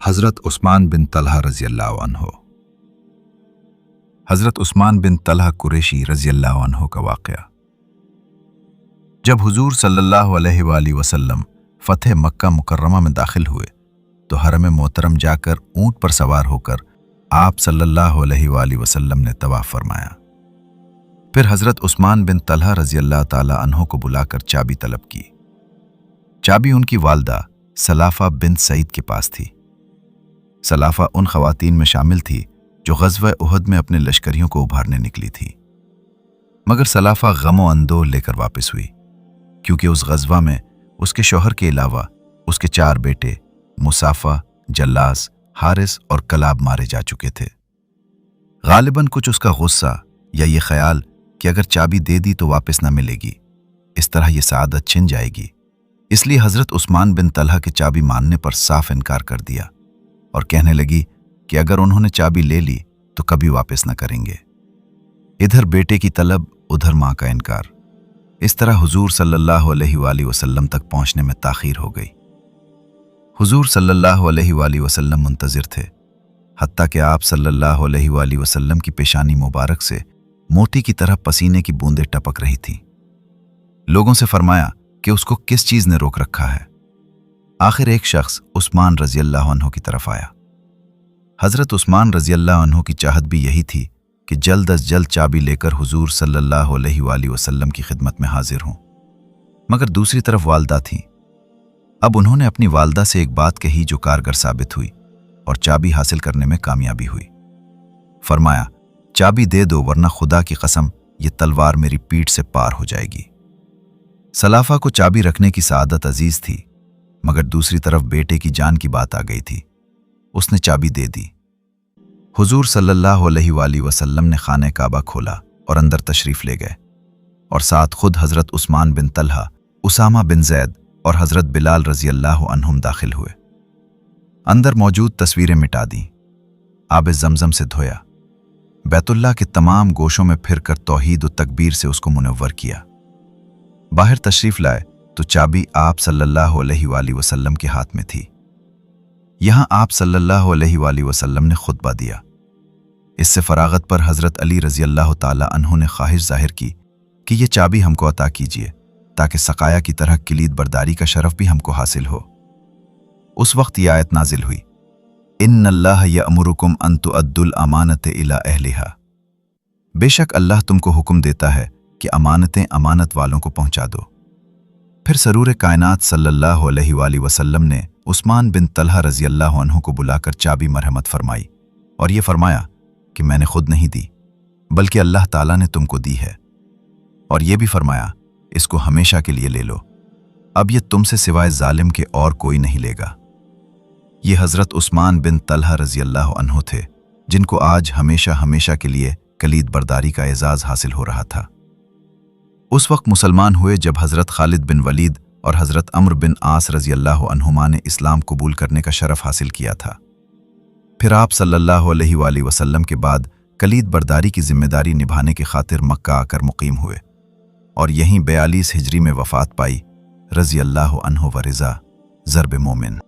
حضرت عثمان بن طلحہ رضی اللہ عنہ۔ حضرت عثمان بن طلحہ قریشی رضی اللہ عنہ کا واقعہ۔ جب حضور صلی اللہ علیہ وآلہ وسلم فتح مکہ مکرمہ میں داخل ہوئے تو حرم محترم جا کر اونٹ پر سوار ہو کر آپ صلی اللہ علیہ وآلہ وسلم نے طواف فرمایا۔ پھر حضرت عثمان بن طلحہ رضی اللہ تعالی عنہ کو بلا کر چابی طلب کی۔ چابی ان کی والدہ سلافہ بنت سعید کے پاس تھی۔ سلافہ ان خواتین میں شامل تھی جو غزوہ احد میں اپنے لشکریوں کو ابھارنے نکلی تھی، مگر سلافہ غم و اندوہ لے کر واپس ہوئی، کیونکہ اس غزوہ میں اس کے شوہر کے علاوہ اس کے 4 بیٹے مصافہ، جلاس، حارث اور کلاب مارے جا چکے تھے۔ غالباً کچھ اس کا غصہ یا یہ خیال کہ اگر چابی دے دی تو واپس نہ ملے گی، اس طرح یہ سعادت چھن جائے گی، اس لیے حضرت عثمان بن طلحہ کے چابی ماننے پر صاف انکار کر دیا اور کہنے لگی کہ اگر انہوں نے چابی لے لی تو کبھی واپس نہ کریں گے۔ ادھر بیٹے کی طلب، ادھر ماں کا انکار، اس طرح حضور صلی اللہ علیہ وآلہ وسلم تک پہنچنے میں تاخیر ہو گئی۔ حضور صلی اللہ علیہ وآلہ وسلم منتظر تھے، حتیٰ کہ آپ صلی اللہ علیہ وآلہ وسلم کی پیشانی مبارک سے موتی کی طرح پسینے کی بوندیں ٹپک رہی تھیں۔ لوگوں سے فرمایا کہ اس کو کس چیز نے روک رکھا ہے۔ آخر ایک شخص عثمان رضی اللہ عنہ کی طرف آیا۔ حضرت عثمان رضی اللہ عنہ کی چاہت بھی یہی تھی کہ جلد از جلد چابی لے کر حضور صلی اللہ علیہ وآلہ وسلم کی خدمت میں حاضر ہوں، مگر دوسری طرف والدہ تھیں۔ اب انہوں نے اپنی والدہ سے ایک بات کہی جو کارگر ثابت ہوئی اور چابی حاصل کرنے میں کامیابی ہوئی۔ فرمایا، چابی دے دو ورنہ خدا کی قسم یہ تلوار میری پیٹھ سے پار ہو جائے گی۔ سلافہ کو چابی رکھنے کی سعادت عزیز تھی، مگر دوسری طرف بیٹے کی جان کی بات آ گئی تھی۔ اس نے چابی دے دی۔ حضور صلی اللہ علیہ وآلہ وسلم نے خانہ کعبہ کھولا اور اندر تشریف لے گئے، اور ساتھ خود حضرت عثمان بن طلحہ، اسامہ بن زید اور حضرت بلال رضی اللہ عنہم داخل ہوئے۔ اندر موجود تصویریں مٹا دیں، آب زمزم سے دھویا، بیت اللہ کے تمام گوشوں میں پھر کر توحید و تکبیر سے اس کو منور کیا۔ باہر تشریف لائے تو چابی آپ صلی اللہ علیہ وآلہ وسلم کے ہاتھ میں تھی۔ یہاں آپ صلی اللہ علیہ وآلہ وسلم نے خطبہ دیا۔ اس سے فراغت پر حضرت علی رضی اللہ تعالی عنہ نے خواہش ظاہر کی کہ یہ چابی ہم کو عطا کیجیے تاکہ سقایا کی طرح کلید برداری کا شرف بھی ہم کو حاصل ہو۔ اس وقت یہ آیت نازل ہوئی، ان اللہ یأمرکم ان تؤدوا الامانۃ الی اہلہا، بے شک اللہ تم کو حکم دیتا ہے کہ امانتیں امانت والوں کو پہنچا دو۔ پھر سرور کائنات صلی اللہ علیہ وآلہ وسلم نے عثمان بن طلحہ رضی اللہ عنہ کو بلا کر چابی مرحمت فرمائی اور یہ فرمایا کہ میں نے خود نہیں دی بلکہ اللہ تعالیٰ نے تم کو دی ہے، اور یہ بھی فرمایا اس کو ہمیشہ کے لیے لے لو، اب یہ تم سے سوائے ظالم کے اور کوئی نہیں لے گا۔ یہ حضرت عثمان بن طلحہ رضی اللہ عنہ تھے جن کو آج ہمیشہ ہمیشہ کے لیے کلید برداری کا اعزاز حاصل ہو رہا تھا۔ اس وقت مسلمان ہوئے جب حضرت خالد بن ولید اور حضرت عمرو بن عاص رضی اللہ عنہما نے اسلام قبول کرنے کا شرف حاصل کیا تھا۔ پھر آپ صلی اللہ علیہ وآلہ وسلم کے بعد کلید برداری کی ذمہ داری نبھانے کی خاطر مکہ آ کر مقیم ہوئے اور یہیں 42 ہجری میں وفات پائی، رضی اللہ عنہ و رضا ضرب مومن۔